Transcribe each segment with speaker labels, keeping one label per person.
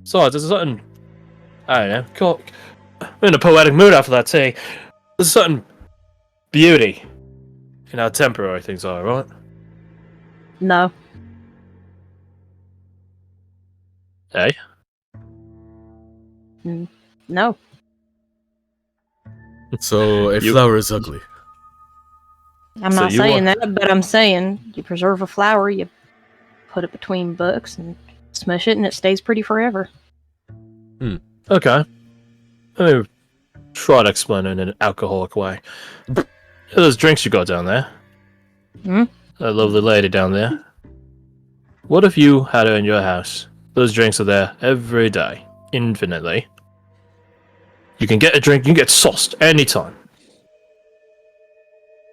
Speaker 1: So there's a certain, I don't know, I'm in a poetic mood after that tea. There's a certain beauty in how temporary things are, right?
Speaker 2: No.
Speaker 1: Hey?
Speaker 2: No.
Speaker 3: So a
Speaker 1: You-
Speaker 3: flower is ugly.
Speaker 2: I'm
Speaker 1: So
Speaker 2: not
Speaker 1: you
Speaker 2: saying
Speaker 1: want-
Speaker 2: that, but I'm saying you preserve a flower, you put it between books and smush it, and it stays pretty forever.
Speaker 1: Okay. Let me try to explain it in an alcoholic way. Those drinks you got down there.
Speaker 2: Hmm?
Speaker 1: That lovely lady down there. What if you had her in your house? Those drinks are there every day, infinitely. You can get a drink, you can get sauced anytime.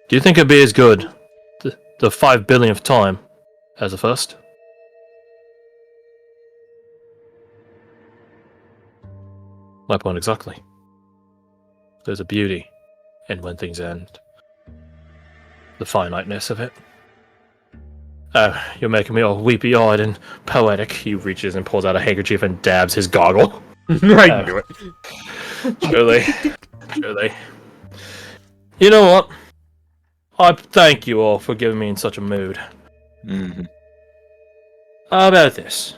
Speaker 1: Do you think it'd be as good the 5 billionth time as the first? My point exactly. There's a beauty in when things end. The finiteness of it. Oh, you're making me all weepy-eyed and poetic. He reaches and pulls out a handkerchief and dabs his goggle.
Speaker 3: I knew it.
Speaker 1: Truly. You know what? I thank you all for giving me in such a mood.
Speaker 4: Mm-hmm.
Speaker 1: How about this?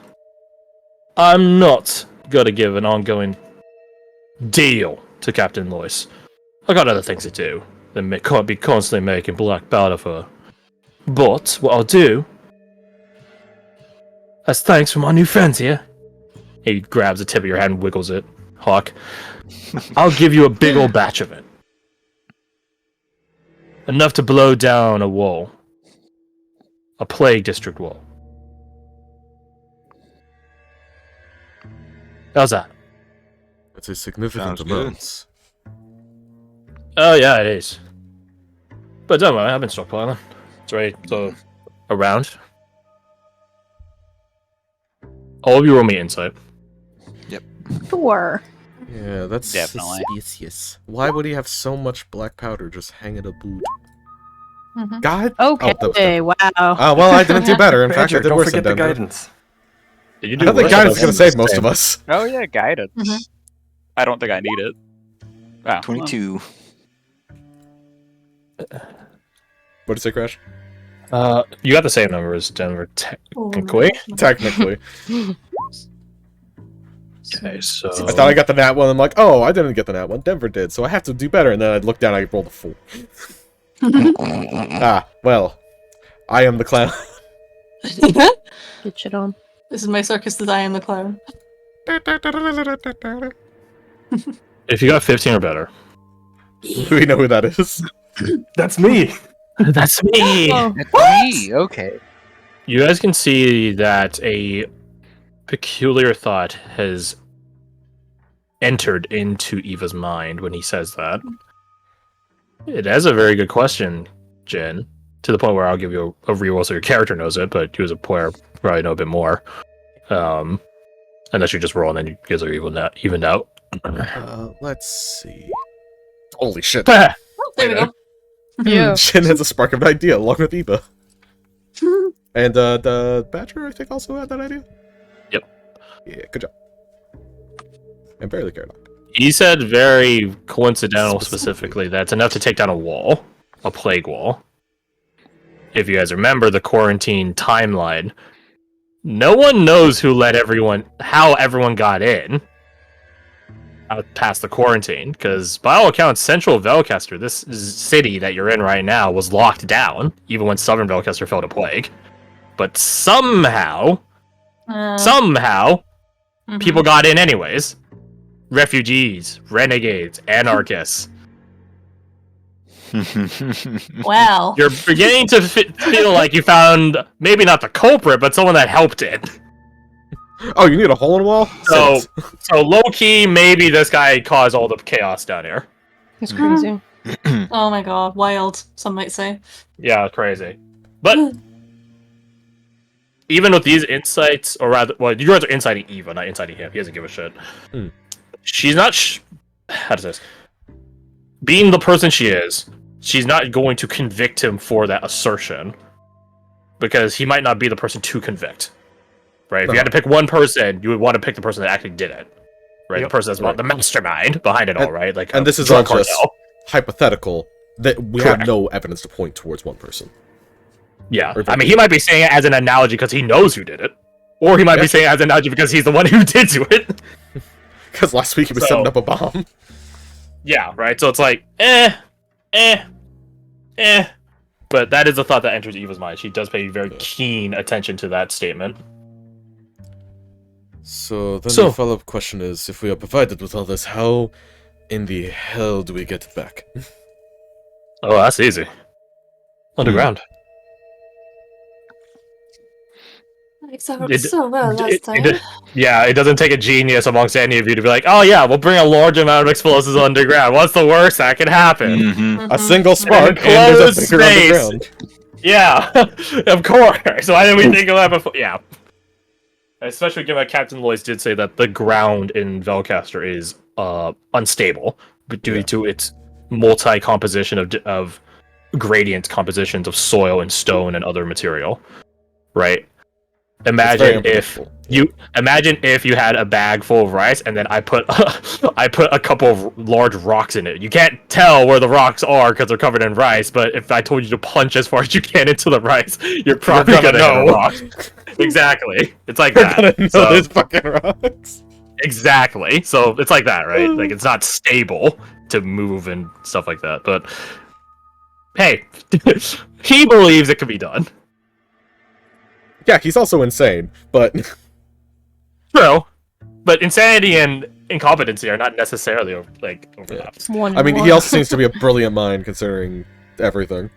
Speaker 1: I'm not gonna give an ongoing deal to Captain Lois. I got other things to do than can't be constantly making black powder for her. But what I'll do, as thanks for my new friends here, he grabs the tip of your hand and wiggles it, Hawk. I'll give you a big old batch of it. Enough to blow down a wall. A plague district wall. How's that?
Speaker 3: That's a significant
Speaker 4: Sounds good.
Speaker 3: amount.
Speaker 1: Oh yeah, it is. But don't worry, I've been stockpiling. It's right, so around. All of you roll me insight.
Speaker 2: Sure.
Speaker 3: Yeah, that's
Speaker 4: Definitely.
Speaker 3: suspicious. Why would he have so much black powder just hanging a boot?
Speaker 5: Mhm.
Speaker 3: God?
Speaker 2: Okay,
Speaker 3: Oh, that was good.
Speaker 2: wow.
Speaker 3: Oh, well, I didn't do better. In fact, I
Speaker 6: Andrew,
Speaker 3: did
Speaker 6: don't
Speaker 3: worse
Speaker 6: forget
Speaker 3: than
Speaker 6: the
Speaker 3: Denver.
Speaker 6: guidance.
Speaker 1: Did you
Speaker 3: I don't think
Speaker 1: worse?
Speaker 3: guidance is going to save most of us.
Speaker 4: Oh yeah, guidance.
Speaker 5: Mhm.
Speaker 4: I don't think I need it. Wow.
Speaker 6: 22.
Speaker 3: What did you say, Crash?
Speaker 1: You got the same number as Denver technically.
Speaker 3: Technically.
Speaker 1: Okay, so
Speaker 3: I thought I got the nat one. I'm like, oh, I didn't get the nat one. Denver did, so I have to do better. And then I looked down, I rolled a 4. Ah, well, I am the clown.
Speaker 2: Good shit on.
Speaker 5: This is my circus that I am the clown.
Speaker 1: if you got 15 or better,
Speaker 3: We know who that is.
Speaker 6: That's me.
Speaker 1: that's me.
Speaker 2: Oh,
Speaker 4: It's me. Okay.
Speaker 1: You guys can see that a peculiar thought has entered into Eva's mind when he says that. It is a very good question, Jen. To the point where I'll give you a reroll so your character knows it, but you as a player probably know a bit more. Unless you just roll and then you guys are evened out.
Speaker 3: Let's see. Holy shit.
Speaker 5: Oh, there we go.
Speaker 2: yeah.
Speaker 3: Jin has a spark of an idea along with Eva. And the Badger, I think, also had that idea?
Speaker 1: Yep.
Speaker 3: Yeah, good job. And barely cared.
Speaker 1: He said very coincidental specifically that it's enough to take down a wall, a plague wall. If you guys remember the quarantine timeline, no one knows how everyone got in out past the quarantine, because by all accounts, Central Velcaster, this city that you're in right now, was locked down, even when Southern Velcaster fell to plague. But somehow,
Speaker 5: Mhm.
Speaker 1: people got in anyways. Refugees, renegades, anarchists.
Speaker 5: Wow.
Speaker 1: You're beginning to feel like you found maybe not the culprit, but someone that helped it.
Speaker 3: Oh, you need a hole in the wall?
Speaker 1: So,
Speaker 3: Sit.
Speaker 1: so low key, maybe this guy caused all the chaos down here.
Speaker 2: It's crazy.
Speaker 5: Oh my god, wild, some might say.
Speaker 1: Yeah, crazy. But even with these insights, or rather, well, you guys are inciting Eva, not inciting him. He doesn't give a shit.
Speaker 3: Hmm.
Speaker 1: She's not. How does this? Being the person she is, she's not going to convict him for that assertion, because he might not be the person to convict. right? If you had to pick one person, you would want to pick the person that actually did it, right?
Speaker 4: Yep.
Speaker 1: The person that's the mastermind behind it all, right? Like,
Speaker 3: And this is all just hypothetical, that we have no evidence to point towards one person.
Speaker 1: Yeah, I mean, he might be saying it as an analogy because he knows who did it, or he might be saying it as an analogy because he's the one who did do it.
Speaker 3: Because last week he was setting up a bomb.
Speaker 1: Yeah, right. So it's like, but that is a thought that enters Eva's mind. She does pay very keen attention to that statement.
Speaker 3: So then the follow-up question is, if we are provided with all this, how in the hell do we get it back?
Speaker 1: Oh, that's easy. Underground.
Speaker 5: So well last time.
Speaker 1: Yeah, it doesn't take a genius amongst any of you to be like, oh yeah, we'll bring a large amount of explosives underground. What's the worst that could happen?
Speaker 4: Mm-hmm.
Speaker 3: A single spark
Speaker 1: And
Speaker 3: and there's a
Speaker 1: closed
Speaker 3: bigger
Speaker 1: space.
Speaker 3: underground.
Speaker 1: Yeah, of course. Why didn't we think of that before? Yeah. Especially given that Captain Lois did say that the ground in Velcaster is unstable, but due to its multi-composition of gradient compositions of soil and stone and other material, right? Imagine if you had a bag full of rice and then I put a couple of large rocks in it. You can't tell where the rocks are because they're covered in rice, but if I told you to punch as far as you can into the rice, you're probably gonna know. Rock. Exactly. It's like that.
Speaker 3: So there's fucking rocks.
Speaker 1: Exactly. So it's like that, right? Like it's not stable to move and stuff like that. But hey, he believes it can be done.
Speaker 3: Yeah, he's also insane, but...
Speaker 1: True. But insanity and incompetency are not necessarily overlaps.
Speaker 3: I mean, he also seems to be a brilliant mind considering everything.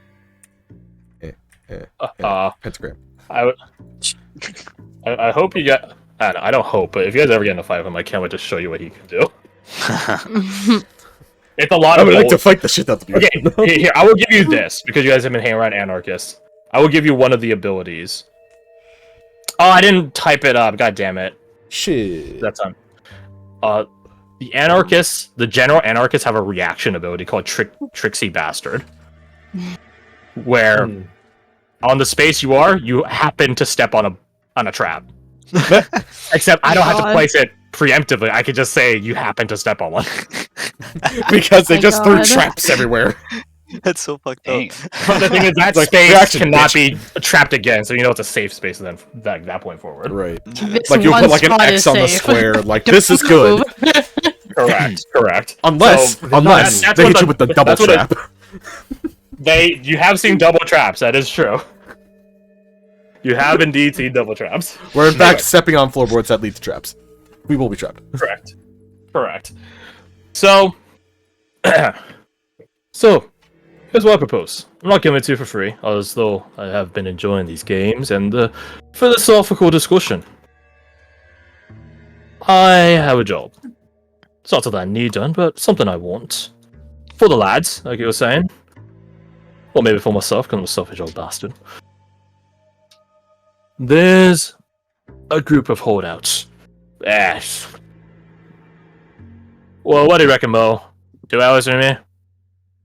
Speaker 3: Pentagram.
Speaker 1: I hope you get... I don't hope, but if you guys ever get in a fight with him, I can't wait to show you what he can do. It's a lot of...
Speaker 3: I would like to fight the shit out of you.
Speaker 1: Okay, here, I will give you this, because you guys have been hanging around Anarchists. I will give you one of the abilities. Oh, I didn't type it up. God damn it.
Speaker 3: Shit.
Speaker 1: That's on. The anarchists, the general anarchists, have a reaction ability called Tricksy Bastard, where on the space you are, you happen to step on a trap. Except I don't have to place it preemptively. I could just say you happen to step on one.
Speaker 3: Because they just threw traps everywhere.
Speaker 4: That's so fucked up.
Speaker 1: But the thing is, that space cannot be trapped again, so you know it's a safe space then that point forward.
Speaker 3: Right. Like you'll put like an X on the square, like this is good.
Speaker 1: Correct.
Speaker 3: Unless they hit you with the double trap.
Speaker 1: You have seen double traps, that is true. You have indeed seen double traps.
Speaker 3: We're in fact stepping on floorboards that lead to traps. We will be trapped.
Speaker 1: Correct. So here's what I propose. I'm not giving it to you for free, as though I have been enjoying these games and the philosophical discussion. I have a job. It's not something I need done, but something I want. For the lads, like you were saying. Or maybe for myself, because I'm a selfish old bastard. There's a group of holdouts. Well, what do you reckon, Mo? 2 hours for me?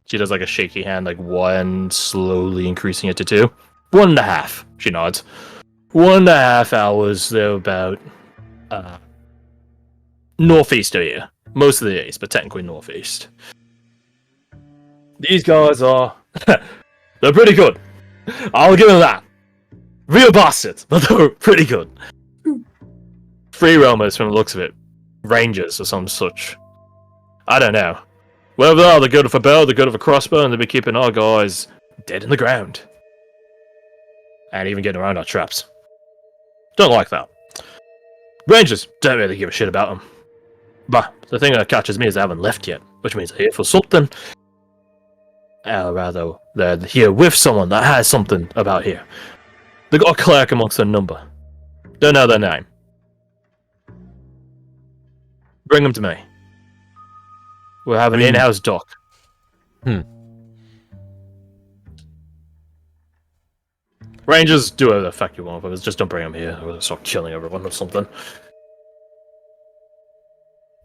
Speaker 1: She does like a shaky hand, like 1, slowly increasing it to 2. 1.5. She nods. 1.5 hours, they're about northeast of here. Most of the east, but technically northeast. These guys are they're pretty good. I'll give them that. Real bastards, but they're pretty good. Free roamers from the looks of it. Rangers or some such. I don't know. Whatever they are, they're good with a bow, they're good with a crossbow, and they'll be keeping our guys dead in the ground. And even getting around our traps. Don't like that. Rangers, don't really give a shit about them. But the thing that catches me is they haven't left yet, which means they're here for something. Or rather, they're here with someone that has something about here. They got a clerk amongst their number. Don't know their name. Bring them to me. We'll have an in-house doc. Rangers, do whatever the fuck you want, but just don't bring them here, or they'll start killing everyone or something.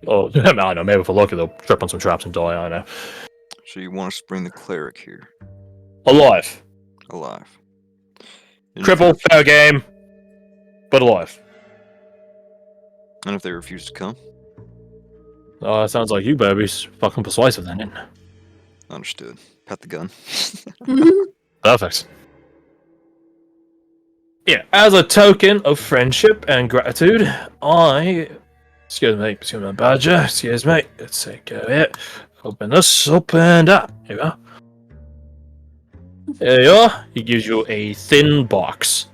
Speaker 1: Oh, I don't know, maybe if we're lucky they'll trip on some traps and die, I don't know.
Speaker 6: So you want us to bring the cleric here?
Speaker 1: Alive.
Speaker 6: Alive.
Speaker 1: Cripple, fair game, but alive.
Speaker 6: And if they refuse to come?
Speaker 1: Oh, it sounds like you better be fucking persuasive then.
Speaker 6: Understood. Pat the gun.
Speaker 1: Perfect. Yeah, as a token of friendship and gratitude, excuse me, Badger, excuse me, let's take care of it. Open this up and up. Here we go. There you are. He gives you a thin box.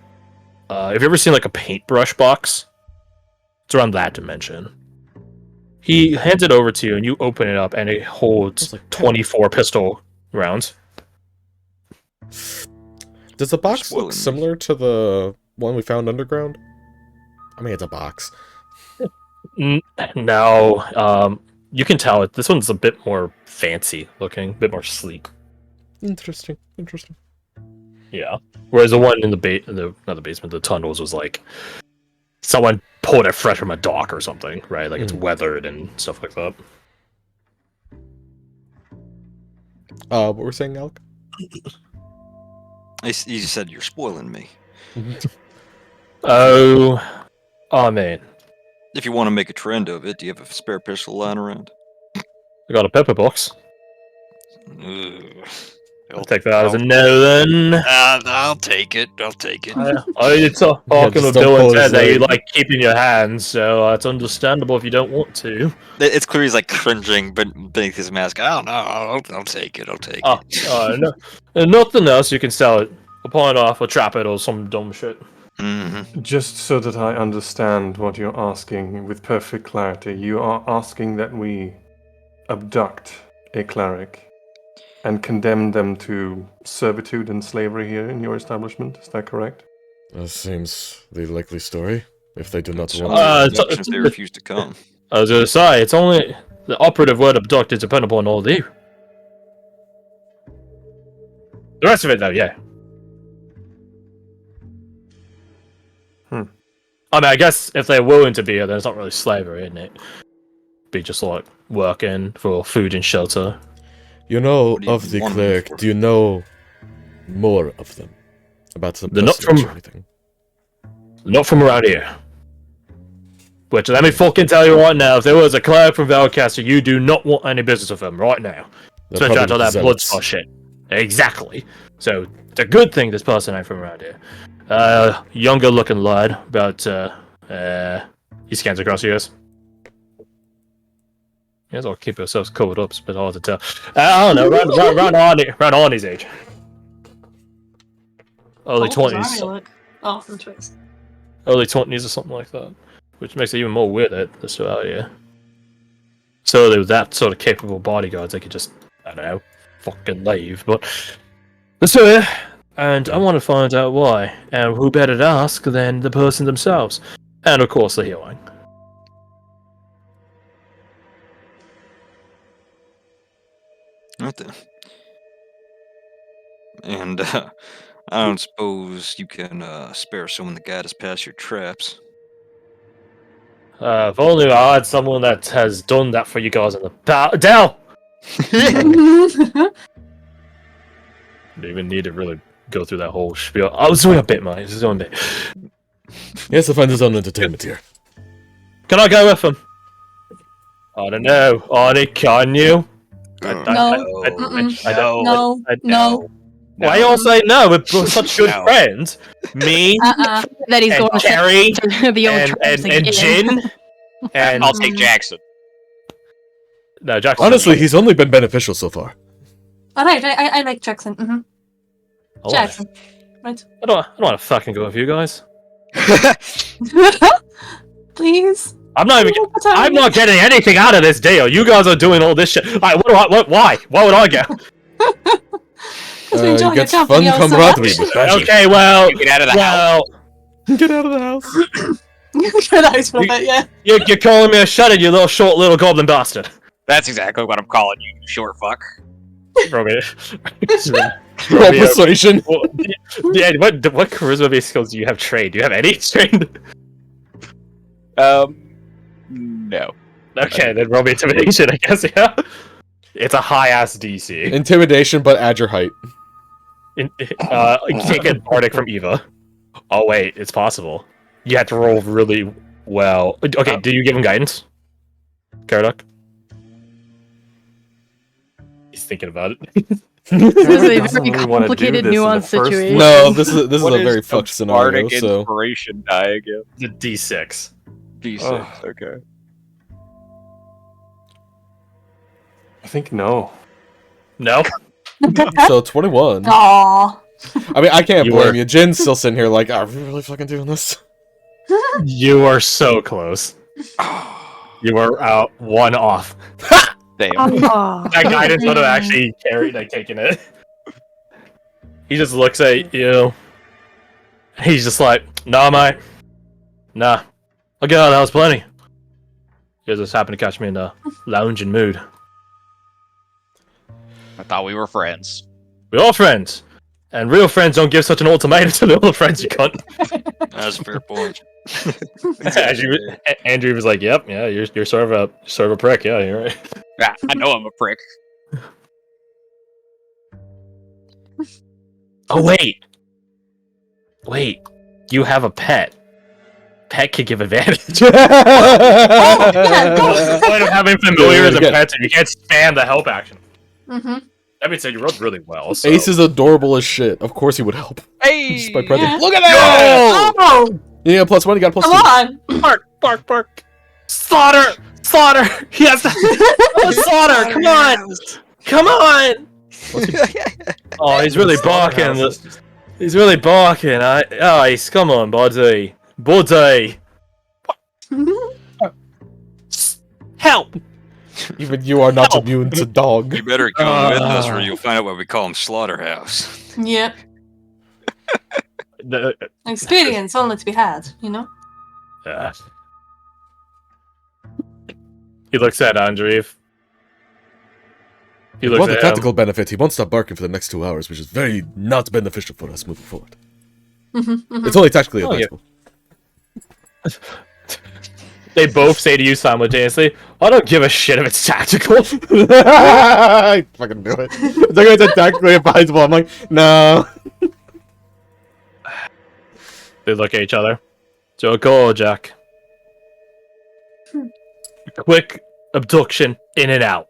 Speaker 1: Have you ever seen like a paintbrush box? It's around that dimension. He hands it over to you, and you open it up, and it holds like 24 pistol rounds.
Speaker 3: Does the box
Speaker 6: Spoiling
Speaker 3: look
Speaker 6: me.
Speaker 3: similar to the one we found underground? I mean, it's a box.
Speaker 1: No, you can tell it. This one's a bit more fancy looking, a bit more sleek.
Speaker 3: Interesting.
Speaker 1: Yeah. Whereas the one in not the basement, the tunnels was like someone pulled it fresh from a dock or something, right? Like it's weathered and stuff like that.
Speaker 3: What were we saying, Alec?
Speaker 6: You said you're spoiling me.
Speaker 1: Oh, man.
Speaker 6: If you want to make a trend of it, do you have a spare pistol lying around?
Speaker 1: I got a pepper box.
Speaker 6: Ugh.
Speaker 1: I'll take that as a no then.
Speaker 6: I'll take it. I'll take it.
Speaker 1: You're talking
Speaker 3: just
Speaker 1: with
Speaker 3: don't
Speaker 1: Bill
Speaker 3: pull
Speaker 1: and
Speaker 3: his
Speaker 1: Ted that you
Speaker 3: leg.
Speaker 1: like keeping your hands, so it's understandable if you don't want to.
Speaker 6: It's clear he's like cringing beneath his mask. I don't know. I'll take it. I'll take it.
Speaker 1: No, nothing else. You can sell it, pawn it off, or trap it, or some dumb shit.
Speaker 6: Mm-hmm.
Speaker 7: Just so that I understand what you're asking with perfect clarity, you are asking that we abduct a cleric and condemn them to servitude and slavery here in your establishment. Is that correct?
Speaker 3: That seems the likely story. If they do not
Speaker 6: If
Speaker 3: want
Speaker 6: they refuse to come.
Speaker 1: I was going to say, it's only the operative word abduct is dependable on all of you. The rest of it, though, yeah. I mean, I guess if they're willing to be here, then it's not really slavery, isn't it? Be just like working for food and shelter.
Speaker 3: You know
Speaker 6: What do you
Speaker 3: of the
Speaker 6: want them
Speaker 3: cleric.
Speaker 6: for?
Speaker 3: Do you know more of them? About some
Speaker 1: They're not
Speaker 3: personage
Speaker 1: from-
Speaker 3: or anything?
Speaker 1: Not from around here. Which, let me fucking tell you right now, if there was a cleric from Valcaster, you do not want any business with them right now.
Speaker 3: They're
Speaker 1: Especially after
Speaker 3: probably
Speaker 1: that
Speaker 3: zealots.
Speaker 1: bloodspot shit. Exactly. So, it's a good thing this person ain't from around here. Younger looking lad, about, he scans across you guys. You guys all keep yourselves covered up, it's a bit hard to tell. I don't know, around Arnie's age. Early 20s.
Speaker 5: Oh, from Twix.
Speaker 1: Early 20s or something like that. Which makes it even more weird that they're still out here. So they were that sort of capable bodyguards, they could just, I don't know, fucking leave. But they're still here, and I want to find out why. And who better to ask than the person themselves? And of course, the healing.
Speaker 6: Right then. And I don't suppose you can spare someone to guide us past your traps.
Speaker 1: If only I had someone that has done that for you guys in the past. Dell! Didn't even need to really go through that whole spiel. I was doing a bit, mate. I was doing a bit.
Speaker 3: He has to find his own entertainment here.
Speaker 1: Can I go with him? I don't know. Arnie, can you?
Speaker 5: No.
Speaker 1: Why y'all say no? We're such good
Speaker 6: No.
Speaker 1: friends. Me
Speaker 2: That he's
Speaker 1: and
Speaker 2: going
Speaker 1: Terry
Speaker 2: to the old
Speaker 1: and
Speaker 2: traps again.
Speaker 1: Jin and
Speaker 4: I'll take Jackson.
Speaker 1: no Jackson.
Speaker 3: Honestly, he's only been beneficial so far.
Speaker 5: Alright, I like Jackson. Mm-hmm.
Speaker 1: I like-
Speaker 5: Jackson. Right.
Speaker 1: I don't want to fucking go with you guys.
Speaker 5: Please.
Speaker 1: I'm not even.
Speaker 5: No,
Speaker 1: I'm not getting anything out of this deal. You guys are doing all this shit. Why? Why would I go?
Speaker 5: Because we enjoy your
Speaker 3: gets
Speaker 5: company
Speaker 3: fun
Speaker 5: all so
Speaker 3: camaraderie
Speaker 5: much.
Speaker 3: with Badger.
Speaker 1: Okay, well,
Speaker 4: You get out of the house.
Speaker 3: Get out of the house.
Speaker 5: Get out for a bit, yeah.
Speaker 1: You're calling me a shut you little short little goblin bastard.
Speaker 4: That's exactly what I'm calling you, you short fuck.
Speaker 1: Roll
Speaker 3: Roll persuasion.
Speaker 1: Yeah, what charisma-based skills do you have trained? Do you have any trained?
Speaker 4: No.
Speaker 1: Okay, then roll me intimidation, I guess, yeah? It's a high-ass DC.
Speaker 3: Intimidation, but add your height.
Speaker 1: Take a bardic from Eva. Oh, wait, it's possible. You have to roll really Well, okay. Do you give him guidance, Caradoc? He's thinking about it.
Speaker 2: This is a
Speaker 7: doesn't
Speaker 2: very
Speaker 7: really wanna do
Speaker 2: complicated,
Speaker 7: this in the
Speaker 2: nuanced
Speaker 7: first
Speaker 2: situation.
Speaker 3: No, this is a
Speaker 4: What is
Speaker 3: very
Speaker 4: the
Speaker 3: fucked scenario.
Speaker 4: bardic
Speaker 3: So
Speaker 4: inspiration die again?
Speaker 1: The D6.
Speaker 4: D6.
Speaker 7: Oh.
Speaker 4: Okay.
Speaker 7: I think no.
Speaker 1: No.
Speaker 3: so 21.
Speaker 5: Aww.
Speaker 3: I mean, I can't
Speaker 1: You
Speaker 3: blame
Speaker 1: were-
Speaker 3: you. Jin's still sitting here like, are we really fucking doing this?
Speaker 1: You are so close. You are out one off.
Speaker 4: Damn.
Speaker 2: Oh.
Speaker 1: That guidance would have actually carried, like, taken it. He just looks at you. He's just like, nah, mate. Nah. Okay, that was plenty. You just happened to catch me in a lounging mood.
Speaker 4: I thought we were friends.
Speaker 1: We're all friends. And real friends don't give such an ultimatum to little friends, you cunt.
Speaker 6: That's a fair point.
Speaker 1: Andrew was like, yep, yeah, you're sort of a prick. Yeah, you're right.
Speaker 4: Yeah, I know I'm a prick.
Speaker 1: Oh, wait. You have a pet. Pet could give advantage.
Speaker 5: yeah,
Speaker 1: The point of having familiars and
Speaker 3: Yeah.
Speaker 1: pets, if you can't spam the help action.
Speaker 5: Mm-hmm.
Speaker 1: That being said, you rolled really well. So.
Speaker 3: Ace is adorable as shit. Of course he would help.
Speaker 4: Hey!
Speaker 3: Just by presence.
Speaker 5: Yeah.
Speaker 3: Look at that!
Speaker 5: Oh,
Speaker 3: You got +1, you got +2.
Speaker 5: come on!
Speaker 1: Bark. Slaughter! He has to. Slaughter! Come on! Oh, he's really barking. He's really barking. Ace, come on, buddy. Help!
Speaker 3: Even you are not
Speaker 1: Help.
Speaker 3: immune to dog.
Speaker 6: You better come with us, or you'll find out what we call him slaughterhouse.
Speaker 5: Yep. Experience only to be had, you know?
Speaker 1: He looks at Andreev. He looks
Speaker 3: Well, the
Speaker 1: at
Speaker 3: tactical benefit, he won't stop barking for the next 2 hours, which is very not beneficial for us moving forward. It's only tactically
Speaker 1: Oh, yeah.
Speaker 3: advisable.
Speaker 1: They both say to you simultaneously, I don't give a shit if it's tactical.
Speaker 3: I fucking knew it. It's like I said tactically advisable. I'm like, no.
Speaker 1: They look at each other. So go, Jack. Quick abduction, in and out.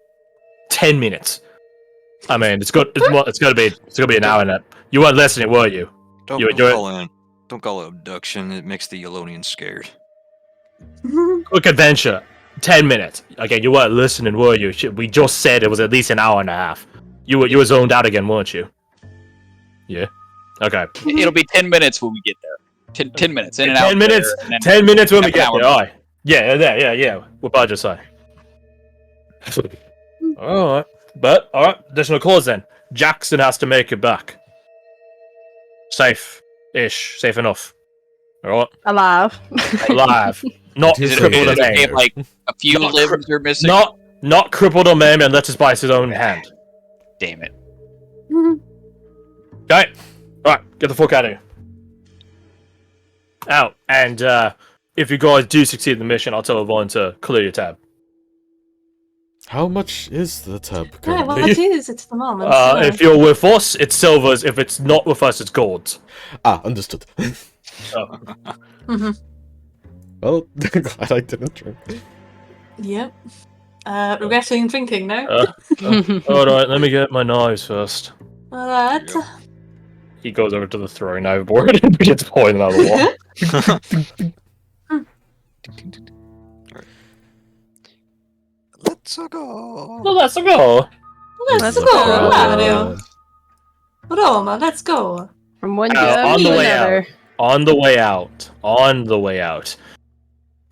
Speaker 1: 10 minutes. I mean, it's gonna be an hour and that. You weren't listening, were you?
Speaker 6: Don't call it abduction. It makes the Elonians scared.
Speaker 1: Quick adventure. 10 minutes. Okay, you weren't listening, were you? Shit, we just said it was at least an hour and a half. You were zoned out again, weren't you? Yeah. Okay.
Speaker 4: It'll be 10 minutes when we get there. 10 minutes. In and out.
Speaker 1: 10 minutes.
Speaker 4: there, and then
Speaker 1: 10 minutes when we
Speaker 4: half an
Speaker 1: get
Speaker 4: hour
Speaker 1: there. Aye. Yeah. What about you say? Alright. But, alright, additional calls then. Jackson has to make it back. Safe-ish. Safe enough. Alright?
Speaker 2: Alive.
Speaker 1: Alive. Not
Speaker 3: Is it
Speaker 1: crippled or
Speaker 4: okay,
Speaker 1: maimed.
Speaker 4: like a few
Speaker 1: Not
Speaker 4: limbs are missing.
Speaker 1: Not crippled or maimed and lets us by his own hand.
Speaker 4: Damn it.
Speaker 1: Okay. Alright, get the fuck out of here. Out. And if you guys do succeed in the mission, I'll tell Yvonne to clear your tab.
Speaker 3: How much is the tab
Speaker 5: Yeah, well,
Speaker 3: currently?
Speaker 5: it is at the moment. so-
Speaker 1: If you're with us, it's silvers. If it's not with us, it's golds.
Speaker 3: Understood.
Speaker 1: Oh.
Speaker 5: Mhm.
Speaker 3: Well, glad I didn't drink.
Speaker 5: Yep. Regretting drinking now.
Speaker 1: Alright, let me get my knives first.
Speaker 5: Alright.
Speaker 1: He goes over to the throwing knife board and begins pulling them out of the wall.
Speaker 6: Let's go.
Speaker 1: Well, let's go.
Speaker 5: Let's
Speaker 2: Let's
Speaker 5: go,
Speaker 2: go.
Speaker 5: Mario. Roma, let's go.
Speaker 2: From one
Speaker 1: On
Speaker 2: job
Speaker 1: the
Speaker 2: to
Speaker 1: way out.
Speaker 2: another.
Speaker 1: On the way out.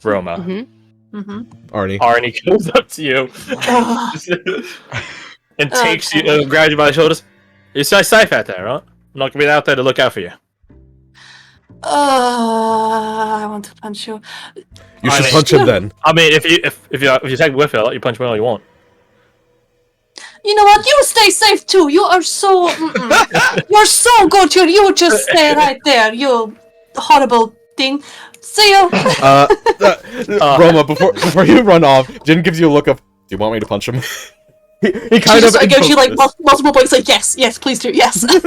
Speaker 1: Roma.
Speaker 5: Mm-hmm.
Speaker 3: Arnie.
Speaker 1: Arnie goes up to you and takes you, grabs you by the shoulders. You're so safe out there, right? I'm not gonna be out there to look out for you.
Speaker 5: I want to punch you.
Speaker 3: You should
Speaker 1: Arnie.
Speaker 3: punch him then.
Speaker 1: I mean, if you take me with you, I'll let you punch me all you want.
Speaker 5: You know what? You stay safe too. You are so. You're so good. You just stay right there. You horrible thing. See you.
Speaker 3: Roma, before you run off, Jin gives you a look of, do you want me to punch him? he kind of
Speaker 5: I give you like
Speaker 3: invokes
Speaker 5: multiple points. Like yes, please do. Yes.
Speaker 3: this.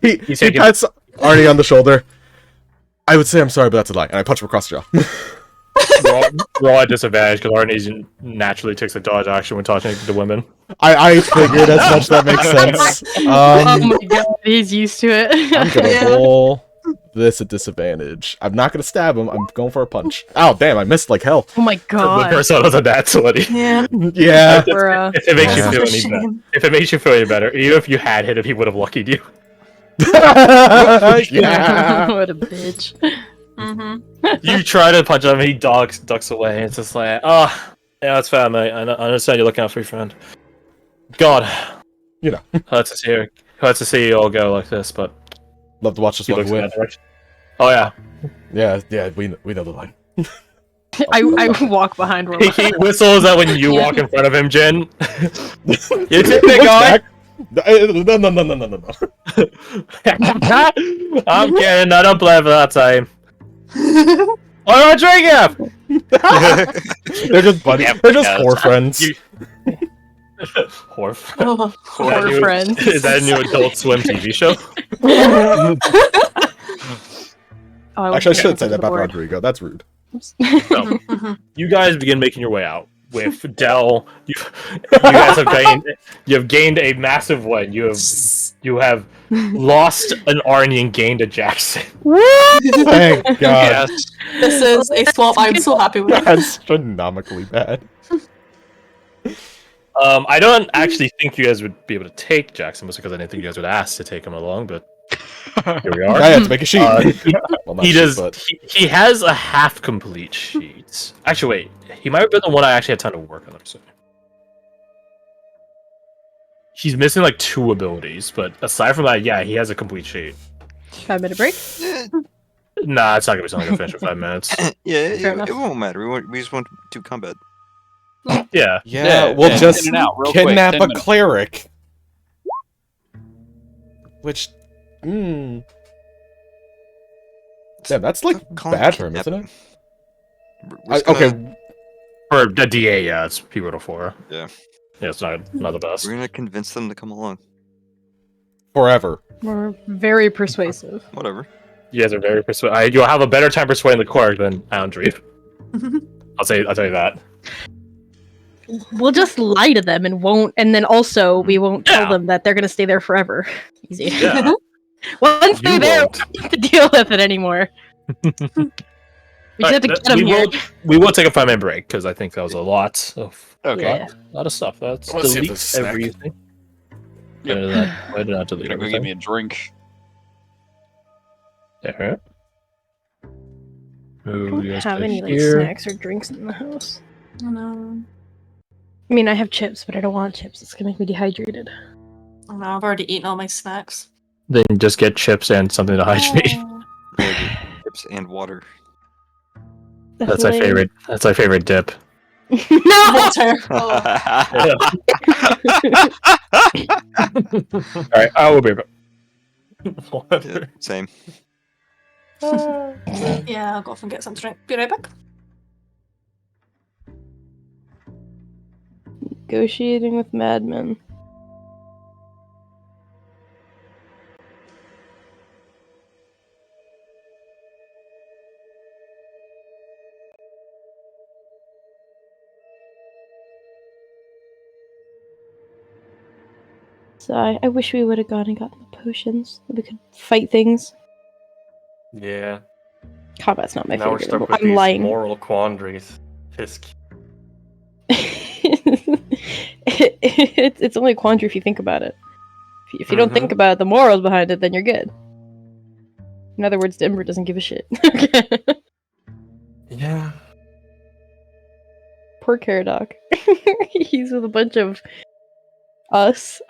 Speaker 3: He
Speaker 1: taking-
Speaker 3: pats Arnie on the shoulder. I would say I'm sorry, but that's a lie. And I punch him across the jaw.
Speaker 1: Roll at disadvantage because Arnie naturally takes a dodge action when talking to women.
Speaker 3: I figured as much. That makes sense.
Speaker 2: Oh my god, he's used to it.
Speaker 3: I'm gonna
Speaker 5: Yeah.
Speaker 3: roll this at disadvantage. I'm not gonna stab him. I'm going for a punch. Oh damn! I missed like hell.
Speaker 2: Oh my
Speaker 1: The
Speaker 2: god.
Speaker 1: first one was a nat 20.
Speaker 5: Yeah.
Speaker 3: Yeah.
Speaker 2: Bruh.
Speaker 1: If it makes you
Speaker 3: Yeah.
Speaker 1: feel
Speaker 5: That's a
Speaker 1: any better,
Speaker 5: shame.
Speaker 1: if it makes you feel any better, even if you had hit him, he would have luckied you.
Speaker 3: Yeah.
Speaker 2: What a bitch.
Speaker 1: You try to punch him, and he ducks away. It's just like, oh, yeah, that's fair, mate. I understand you're looking out for your friend. God,
Speaker 3: You know.
Speaker 1: hurts to see you all go like this, but
Speaker 3: Love to watch this
Speaker 1: he
Speaker 3: one
Speaker 1: looks in
Speaker 3: win.
Speaker 1: that direction. Oh yeah,
Speaker 3: Yeah. We know the line.
Speaker 2: I walk behind Roma.
Speaker 1: he whistles at when you
Speaker 5: Yeah.
Speaker 1: walk in front of him, Jen. You take
Speaker 3: Looks
Speaker 1: the guy.
Speaker 3: back. No.
Speaker 1: I'm kidding. I don't play for that time. Oh, I'm drinking.
Speaker 3: They're just buddies.
Speaker 6: Yeah,
Speaker 3: They're just
Speaker 6: yeah,
Speaker 3: whore friends.
Speaker 1: You- Horf.
Speaker 5: Oh,
Speaker 2: Horror friends.
Speaker 1: Is that a new Adult Swim TV show?
Speaker 2: Oh, I
Speaker 3: Actually, I
Speaker 2: wish
Speaker 3: shouldn't say
Speaker 2: was
Speaker 3: that about
Speaker 2: board.
Speaker 3: Rodrigo. That's rude.
Speaker 1: You guys begin making your way out with Dell. You guys have gained a massive win. You have lost an Arnie and gained a Jackson.
Speaker 3: Thank God.
Speaker 6: Yes.
Speaker 5: this is a swap I'm so happy with.
Speaker 3: Astronomically bad.
Speaker 1: I don't actually think you guys would be able to take Jackson, just because I didn't think you guys would ask to take him along. But here we
Speaker 3: I
Speaker 1: are.
Speaker 3: had to make a sheet.
Speaker 1: He,
Speaker 3: Well, not
Speaker 1: he
Speaker 3: sheet,
Speaker 1: does.
Speaker 3: but
Speaker 1: He has a half complete sheet. Actually, wait. He might have been the one I actually had time to work on. I'm sorry. He's missing like 2 abilities, but aside from that, yeah, he has a complete sheet.
Speaker 2: 5-minute break?
Speaker 1: Nah, it's not gonna be something I can finish in 5 minutes.
Speaker 6: Yeah,
Speaker 2: Fair
Speaker 6: it
Speaker 2: enough.
Speaker 6: won't matter. We just want to combat.
Speaker 1: Yeah.
Speaker 3: yeah, we'll
Speaker 4: yeah,
Speaker 3: just
Speaker 4: in and out, real quick,
Speaker 3: kidnap
Speaker 4: 10
Speaker 3: a
Speaker 4: minutes.
Speaker 3: cleric. Yeah, that's like
Speaker 6: Call him
Speaker 3: bad for him,
Speaker 6: kidnap.
Speaker 3: isn't it?
Speaker 6: We're just gonna-
Speaker 3: Okay,
Speaker 1: For the DA, yeah, it's P to 4.
Speaker 6: Yeah.
Speaker 1: Yeah, it's not the best.
Speaker 6: We're gonna convince them to come along.
Speaker 3: forever.
Speaker 2: We're very persuasive.
Speaker 6: Whatever.
Speaker 1: You guys are very persuasive. You'll have a better time persuading the court than Andrew. I'll tell you that.
Speaker 2: We'll just lie to them and then also we won't tell
Speaker 1: Yeah.
Speaker 2: them that they're gonna stay there forever. Easy.
Speaker 1: Yeah.
Speaker 2: Once they're
Speaker 1: You
Speaker 2: there,
Speaker 1: won't.
Speaker 2: we don't have to deal with it anymore. We just have to get them here.
Speaker 1: We will take a 5-minute break because I think that was a lot of
Speaker 4: Okay.
Speaker 1: lot of stuff. That's
Speaker 3: Let's see if
Speaker 1: delete
Speaker 3: there's a snack.
Speaker 1: everything.
Speaker 4: Yep.
Speaker 1: Why did I delete
Speaker 4: Gonna go get me
Speaker 1: everything?
Speaker 4: a drink.
Speaker 1: There.
Speaker 2: I
Speaker 1: Move
Speaker 2: don't
Speaker 1: you guys
Speaker 2: have
Speaker 1: to
Speaker 2: any like
Speaker 1: here.
Speaker 2: snacks or drinks in the house.
Speaker 5: No.
Speaker 2: I mean, I have chips, but I don't want chips. It's gonna make me dehydrated.
Speaker 5: Oh, no, I've already eaten all my snacks.
Speaker 1: Then just get chips and something to hydrate.
Speaker 5: Oh.
Speaker 6: Chips and water.
Speaker 1: That's my
Speaker 2: lame.
Speaker 1: favorite. That's my favorite dip.
Speaker 2: No!
Speaker 5: Water. Oh.
Speaker 1: All right, I will be back.
Speaker 6: Yeah, same.
Speaker 5: Yeah, I'll go off and get some drink. Be right back.
Speaker 2: Negotiating with madmen. So I wish we would have gone and gotten the potions. We could fight things.
Speaker 7: Yeah.
Speaker 2: Combat's not my
Speaker 7: now we're
Speaker 2: favorite.
Speaker 7: stuck with
Speaker 2: I'm
Speaker 7: these
Speaker 2: lying.
Speaker 7: moral quandaries. Fisk.
Speaker 2: It's only a quandary if you think about it. If you don't think about the morals behind it, then you're good. In other words, Denver doesn't give a shit.
Speaker 7: Yeah.
Speaker 2: Poor Caradoc. He's with a bunch of us.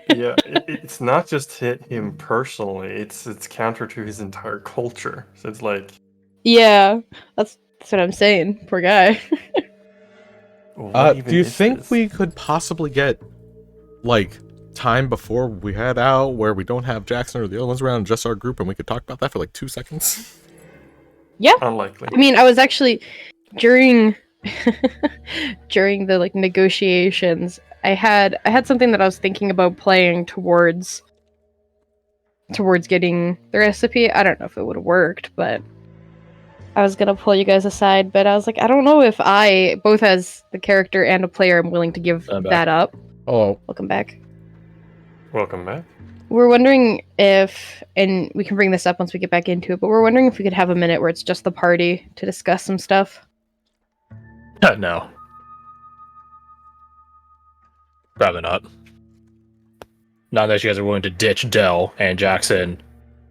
Speaker 7: Yeah, it's not just hit him personally. It's counter to his entire culture. So it's like,
Speaker 2: Yeah, that's what I'm saying. Poor guy.
Speaker 7: what even
Speaker 3: Do you
Speaker 7: is
Speaker 3: think
Speaker 7: this?
Speaker 3: we could possibly get like time before we head out where we don't have Jackson or the other ones around, just our group, and we could talk about that for like 2 seconds?
Speaker 2: Yeah.
Speaker 7: Unlikely.
Speaker 2: I mean, I was actually during during the like negotiations, I had something that I was thinking about playing towards towards getting the recipe. I don't know if it would have worked, but I was gonna pull you guys aside, but I was like, I don't know if I, both as the character and a player, am willing to give
Speaker 1: I'm back.
Speaker 2: that up.
Speaker 3: Oh,
Speaker 2: Welcome back.
Speaker 7: Welcome back.
Speaker 2: We're wondering if, and we can bring this up once we get back into it, but we're wondering if we could have a minute where it's just the party to discuss some stuff.
Speaker 1: No. Probably not. Not unless you guys are willing to ditch Dell and Jackson,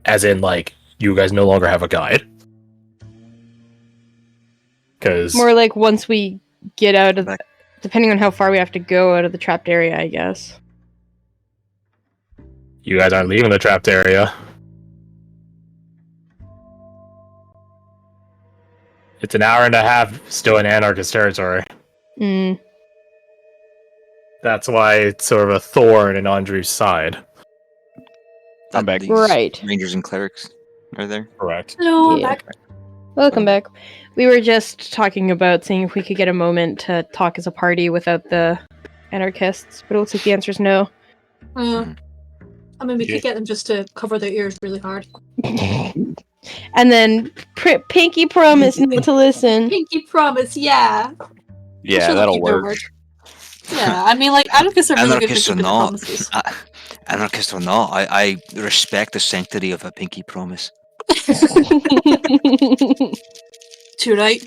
Speaker 1: as in, like, you guys no longer have a guide. Because
Speaker 2: More like once we get out of,
Speaker 6: Back.
Speaker 2: depending on how far we have to go out of the trapped area, I guess.
Speaker 1: you guys aren't leaving the trapped area. It's an hour and a half still in anarchist territory.
Speaker 2: Mm.
Speaker 1: That's why it's sort of a thorn in Andrew's side.
Speaker 4: I'm back.
Speaker 6: These
Speaker 2: Right.
Speaker 6: Rangers and clerics are there.
Speaker 1: Correct.
Speaker 5: No,
Speaker 2: Yeah.
Speaker 5: back.
Speaker 2: Welcome back. We were just talking about seeing if we could get a moment to talk as a party without the anarchists, but it looks like the answer is no.
Speaker 5: I mean, we could get them just to cover their ears really hard.
Speaker 2: And then Pinky promise not to listen.
Speaker 5: Pinky promise, yeah.
Speaker 4: Yeah,
Speaker 5: She'll
Speaker 4: that'll
Speaker 5: keep their
Speaker 4: work.
Speaker 5: word. Yeah, I mean, like, anarchists are really good for
Speaker 6: Anarchists or
Speaker 5: keeping their
Speaker 6: not,
Speaker 5: promises.
Speaker 6: anarchist or not, I respect the sanctity of a pinky promise.
Speaker 5: Too right.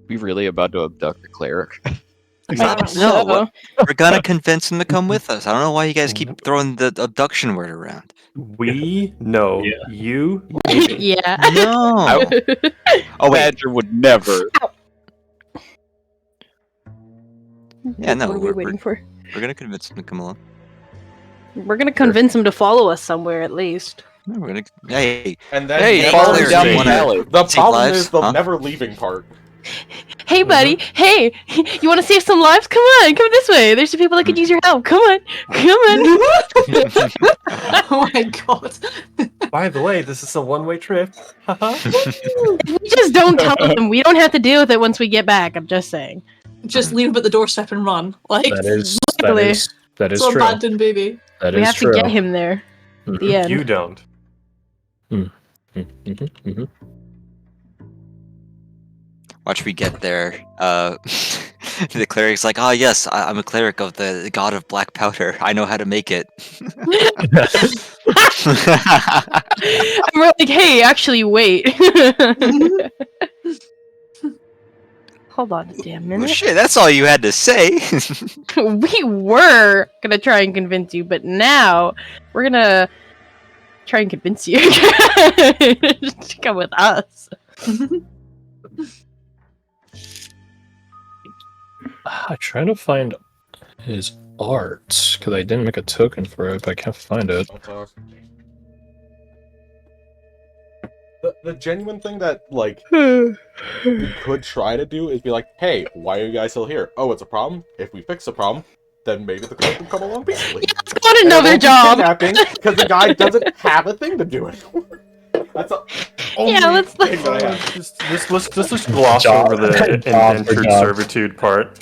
Speaker 4: We really about to abduct the cleric?
Speaker 6: No,
Speaker 2: So-
Speaker 6: what- we're gonna convince him to come with us. I don't know why you guys keep throwing the abduction word around.
Speaker 7: We know
Speaker 1: Yeah.
Speaker 7: you.
Speaker 2: yeah.
Speaker 6: No.
Speaker 4: Oh, Badger would never.
Speaker 6: Yeah, no,
Speaker 2: What are we waiting for?
Speaker 6: we're gonna convince him to come along.
Speaker 2: We're gonna convince him to follow us somewhere at least.
Speaker 6: No, we're gonna. Hey,
Speaker 3: and then
Speaker 4: Hey,
Speaker 3: never
Speaker 6: follow me
Speaker 3: leaving.
Speaker 6: down the alley.
Speaker 3: The
Speaker 6: Save
Speaker 3: problem
Speaker 6: lives,
Speaker 3: is the
Speaker 6: huh?
Speaker 3: never leaving part.
Speaker 2: Hey, buddy. Hey, you want to save some lives? Come on, come this way. There's some people that could use your help. Come on, come on.
Speaker 5: Oh my god.
Speaker 7: By the way, this is a one-way trip. Haha.
Speaker 2: We just don't tell them. We don't have to deal with it once we get back. I'm just saying.
Speaker 5: Just leave them at the doorstep and run. Like,
Speaker 1: That is
Speaker 2: Luckily.
Speaker 1: that is
Speaker 5: so
Speaker 1: true.
Speaker 5: abandoned baby.
Speaker 1: That
Speaker 2: We
Speaker 1: is
Speaker 2: have
Speaker 1: true.
Speaker 2: to get him there at the end.
Speaker 7: You don't.
Speaker 6: watch me get there. The cleric's like, oh yes, I'm a cleric of the god of black powder. I know how to make it.
Speaker 2: And we're like, hey, actually, wait. Hold on a damn
Speaker 6: Well,
Speaker 2: minute.
Speaker 6: shit, that's all you had to say.
Speaker 2: We were gonna try and convince you, but now we're gonna try and convince you to come with us.
Speaker 1: I'm trying to find his art because I didn't make a token for it, but I can't find it.
Speaker 3: The genuine thing that, like, we could try to do is be like, hey, why are you guys still here? Oh, it's a problem? If we fix the problem, then maybe the clerk can come along peacefully.
Speaker 2: Let's go on another job.
Speaker 3: Because the guy doesn't have a thing to do anymore. That's the only
Speaker 2: Yeah, let's-
Speaker 3: thing that I have.
Speaker 7: Let's just gloss
Speaker 1: Job-
Speaker 7: over the
Speaker 1: job for
Speaker 7: indentured
Speaker 1: job.
Speaker 7: servitude part.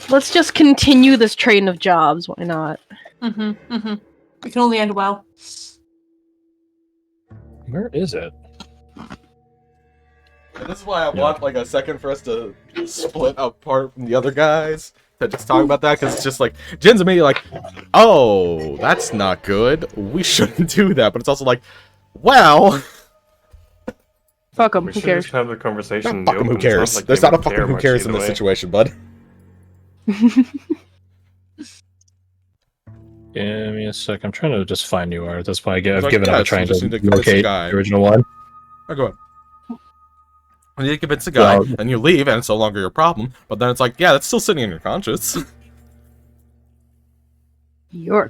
Speaker 2: Let's just continue this train of jobs. Why not?
Speaker 5: It can only end well.
Speaker 1: Where is it?
Speaker 3: And this is why I want, like, a second for us to split apart from the other guys to just talk about that, because it's just like, Jin's immediately like, oh, that's not good. We shouldn't do that. But it's also like, well,
Speaker 2: Fuck 'em.
Speaker 7: We
Speaker 2: Who
Speaker 7: should
Speaker 2: cares?
Speaker 7: just have the conversation. in
Speaker 3: fuck
Speaker 7: the
Speaker 3: 'em, who
Speaker 7: open. It's not
Speaker 3: cares?
Speaker 7: like
Speaker 3: There's
Speaker 7: they
Speaker 3: not a
Speaker 7: would
Speaker 3: fucking
Speaker 7: care
Speaker 3: who
Speaker 7: much
Speaker 3: cares in
Speaker 7: either
Speaker 3: this
Speaker 7: way.
Speaker 3: situation, bud.
Speaker 1: Give me a sec. I'm trying to just find new art. That's why I've
Speaker 3: It's like,
Speaker 1: given
Speaker 3: yeah,
Speaker 1: up
Speaker 3: so
Speaker 1: trying
Speaker 3: just
Speaker 1: to
Speaker 3: need to convince the
Speaker 1: locate
Speaker 3: guy.
Speaker 1: the original one.
Speaker 3: Oh, go ahead. When you convince the guy,
Speaker 1: Well-
Speaker 3: and you leave, and it's no longer your problem, but then it's like, yeah, that's still sitting in your conscience.
Speaker 2: Your